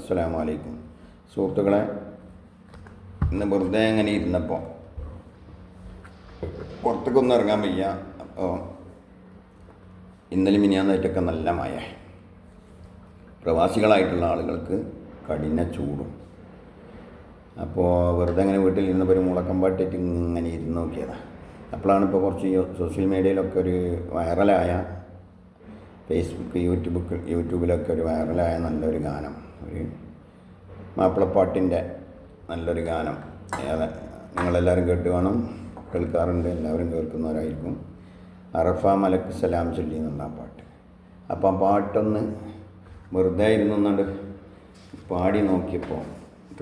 അസ്സലാമു അലൈക്കും. സുഹൃത്തുക്കളെ, ഇന്ന് വെറുതെ ഇങ്ങനെ ഇരുന്നപ്പോൾ പുറത്തേക്കൊന്നും ഇറങ്ങാൻ വയ്യ. അപ്പോൾ ഇന്നലെ മിനിയാന്നായിട്ടൊക്കെ നല്ല മഴ, പ്രവാസികളായിട്ടുള്ള ആളുകൾക്ക് കഠിന ചൂടും. അപ്പോൾ വെറുതെ അങ്ങനെ വീട്ടിലിരുന്നപ്പോൾ ഒരു മുളക്കം പാട്ടിട്ട് ഇങ്ങനെ ഇരുന്ന് നോക്കിയതാണ്. അപ്പോഴാണ് ഇപ്പോൾ കുറച്ച് സോഷ്യൽ മീഡിയയിലൊക്കെ ഒരു വൈറലായ, ഫേസ്ബുക്ക് യൂട്യൂബിലൊക്കെ ഒരു വൈറലായ നല്ലൊരു ഗാനം, ഒരു മാപ്പിളപ്പാട്ടിൻ്റെ നല്ലൊരു ഗാനം. നിങ്ങളെല്ലാവരും കേട്ട് കാണും, കേൾക്കാറുണ്ട്, എല്ലാവരും കേൾക്കുന്നവരായിരിക്കും. അറഫ മലക്ക് സലാം ചൊല്ലി എന്നുള്ള ആ പാട്ട്. അപ്പോൾ ആ പാട്ടൊന്ന് വെറുതെ ഇരുന്നൊന്നുണ്ട് പാടി നോക്കിയപ്പോൾ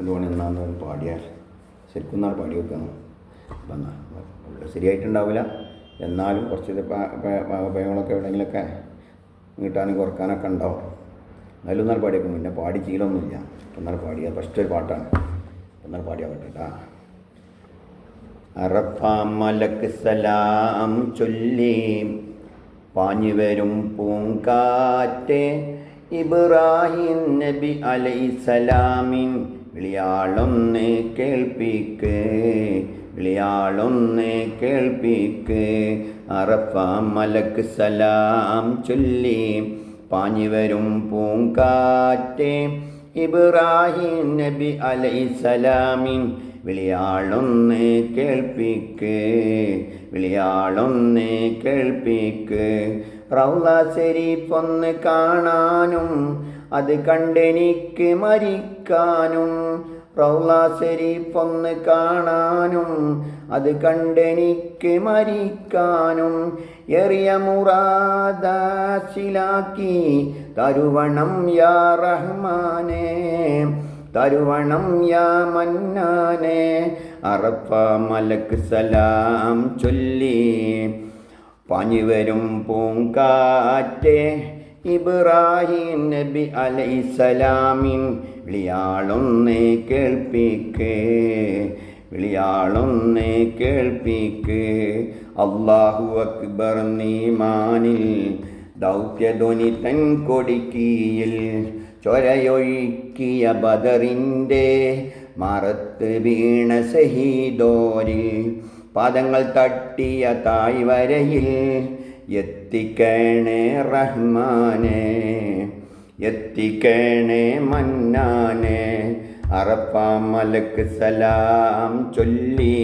തോന്നി എന്നാന്ന് പാടിയാൽ ശരിക്കും നാൾ പാടി വെക്കണം. അപ്പം ശരിയായിട്ടുണ്ടാവില്ല, എന്നാലും കുറച്ച് പയങ്ങളൊക്കെ എവിടെയെങ്കിലൊക്കെ നീട്ടാനും കുറക്കാനൊക്കെ ഉണ്ടാവും. എന്നാലും ഒന്നാൽ പാടിയേക്കും. പിന്നെ പാടി ശീലമൊന്നുമില്ല. എന്നാൽ പാടിയ ഫസ്റ്റ് ഒരു പാട്ടാണ്, എന്നാൽ പാടിയാൽ പാട്ടാ. അറഫ മലക്ക് സലാം ചൊല്ലി പാഞ്ഞു വരും പൂങ്കാറ്റ്, ഇബ്രാഹിം നബി അലൈഹിസ്സലാമിൻ വിളിയാളൊന്ന് കേൾപ്പിക്ക്, വിളിയാളൊന്ന് കേൾപ്പിക്ക്. അറഫ മലക്ക് സലാം ചൊല്ലി പാഞ്ഞു വരും പൂങ്കാറ്റ്, ഇബ്രാഹിം നബി അലൈഹിസ്സലാമിൻ വിളിയാളൊന്ന് കേൾപ്പിക്ക്, വിളിയാളൊന്ന് കേൾപ്പിക്ക്. റൗള ശരീഫ് ഒന്ന് കാണാനും അത് കണ്ടെനിക്ക് മരിക്കാനും, റൗള ശരീഫ് ഒന്ന് കാണാനും അത് കണ്ടെനിക്ക് മരിക്കാനും, എറിയ മുറാദാശിലാക്കി തരുവണം യാ റഹ്മാനേ, തരുവണം യാ മന്നാനേ. അറഫ മലക്ക് സലാം ചൊല്ലി പാഞ്ഞു വരും പൂങ്കാറ്റ്, ഇബ്രാഹിം നബി അലൈഹിസ്സലാമിൻ വിളിയാളൊന്ന് കേൾപ്പിക്ക്, വിളിയാളൊന്ന് കേൾപ്പിക്ക്. അല്ലാഹു അക്ബർ നീമാനിൽ ദൗത്യധ്വനി തൻ കൊടിക്കീയിൽ ചൊരയൊഴുക്കിയ ബദറിൻ്റെ മറത്ത് വീണ ശഹീദോരിൽ പാദങ്ങൾ തട്ടിയ തായ്വരയിൽ എത്തിക്കണേ റഹ്മാനേ, എത്തിക്കണേ മന്നാനേ. അറഫ മലക്ക് സലാം ചൊല്ലി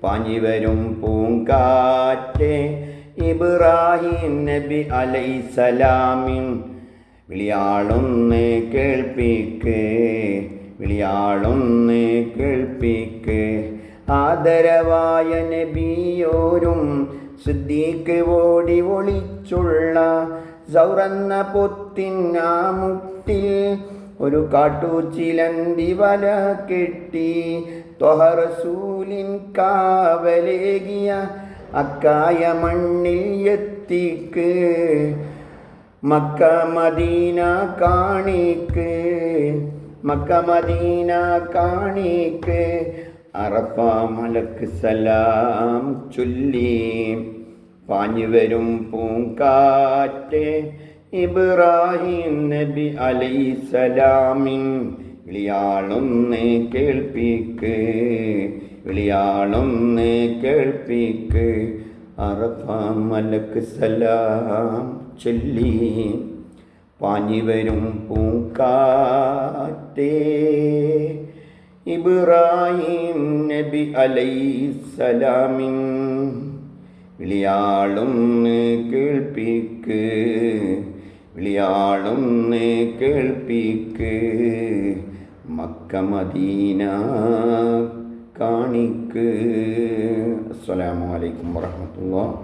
പാഞ്ഞു വരും പൂങ്കാറ്റ്, ഇബ്രാഹിം നബി അലൈഹിസ്സലാമിൻ വിളിയാളൊന്ന് കേൾപ്പിക്ക്, വിളിയാളൊന്ന് കേൾപ്പിക്ക്. ആദരവായ നബിയോരും സിദ്ദീഖ് ഓടി ഒളിച്ചുള്ള സൗറന്ന പൊത്തിനാമുട്ടിൽ ഒരു കാട്ടുചിലന്തി വല കെട്ടി ത്വഹ റസൂലിൻ കാവലേകിയ അക്കായ മണ്ണിൽ എത്തിക്ക്, മക്ക മദീന കാണിക്ക്, മക്ക മദീന കാണിക്ക്. അറഫ മലക്ക് സലാം ചൊല്ലി പാഞ്ഞു വരും പൂങ്കാറ്റ്, ഇബ്രാഹിം നബി അലൈഹിസ്സലാമിൻ വിളിയാളൊന്ന് കേൾപ്പിക്ക്, വിളിയാളൊന്ന് കേൾപ്പിക്ക്. അറഫ മലക്ക് സലാം ചൊല്ലി പാഞ്ഞു വരും പൂങ്കാറ്റ്, ഇബ്രാഹിം നബി അലൈഹിസ്സലാമിൻ വിളിയാളൊന്ന് കേൾപ്പിക്ക്, വിളിയാളൊന്ന് കേൾപ്പിക്ക്. മക്ക മദീന കാണിക്ക്. അസ്സലാമു അലൈക്കും വറഹ്മത്തുള്ളാഹി.